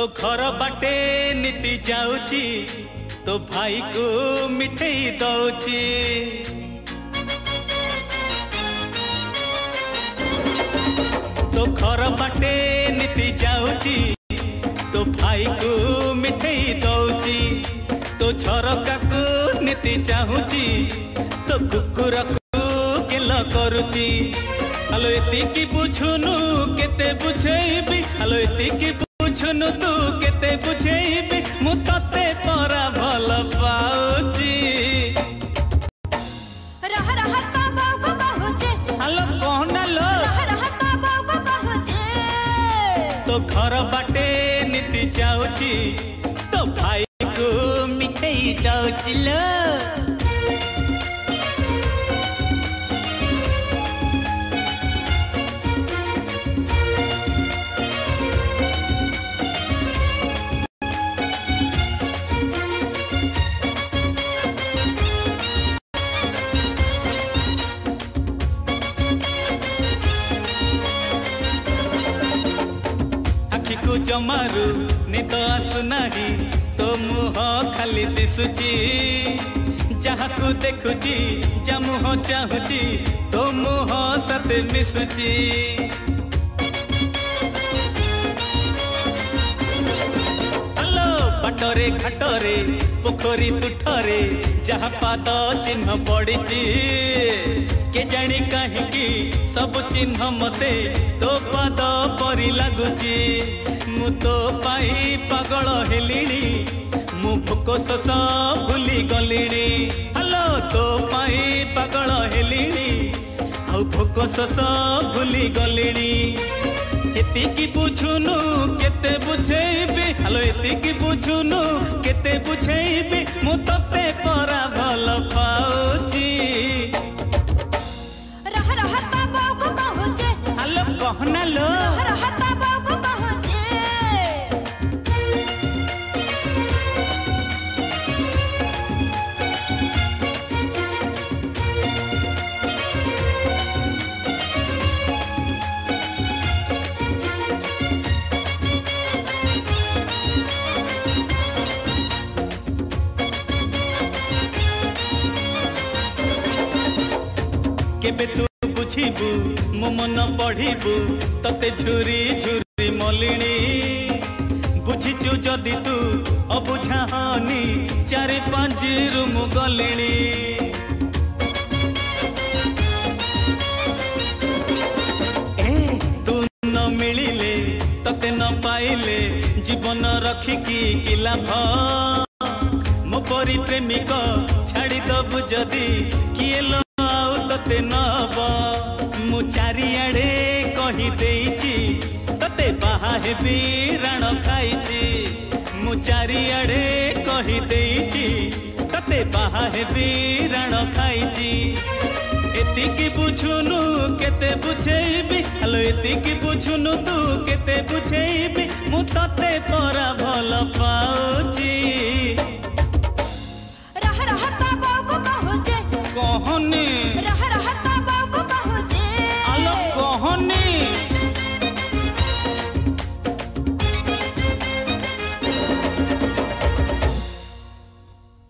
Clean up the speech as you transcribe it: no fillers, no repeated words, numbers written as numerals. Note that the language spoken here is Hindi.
तो घर बाटे नीति जाऊची तो भाई को मिठाई दौची। तो घर बाटे नीति जाऊची तो भाई को मिठाई दौची। तो झरका को नीति चाहूची तो कुकुर को केल करुची। हलो एतिकी बुझुनु केते बुझेबी, हलो एतिकी बुझुनु तू केते बुझेबी, मु तते परा भल पाउची। रह रह ता बाऊ को कहूचे, हलो कहना लो रह रह ता बाऊ को कहूचे। तो घर बाटे नीति जाऊची तो भाई को मिठाई दौची लो। जमारू नित आसुनाही तो मुह खाली दिशुची। जहाँ को देखुची जा मुह चाहूची तो मुह सते मिशुची। हलो बाटरे घाटरे पोखरी तुठरे जहाँ पाद चिन्ह पड़ीची। के जानी कहीं सब चिन्ह मते तो पाद परी लगुची। मु तो पाई पागल हेलिणी, मु भोक शोष भूली गलिणी। हलो तो पाई पागल हेलिणी आउ भोक शोष भूली गलिणी। एतिकी बुझुनु केते बुझेबी, हलो एतिकी बुझुनु केते बुझेबी, मु तते परा भल पाउची। रह रह ता बाऊ को कहूचे, हलो कहना लो रह रह ता बाऊ को कहूचे। केबे तू बुझिबू मो मन पढ़िबू तते झुरी झुरी मलिणी। बुझिचु जदि तू अबुझा हनी चारि पांच रूम गलिणी। ए तू न मिलिले तते न पाइले जीवन रखिकी कि लाभ। मो परी प्रेमिक छाड़ी दबु जदि किए लो तते नब। मु चारिआडे कही देइची तते बाहा हेबी राण खाइची। मु चारिआडे कही देइची तते बाहा हेबी राण खाइची। एतिकी बुझुनु केते बुझेबी, हलो एतिकी बुझुनु तू केते बुझेबी,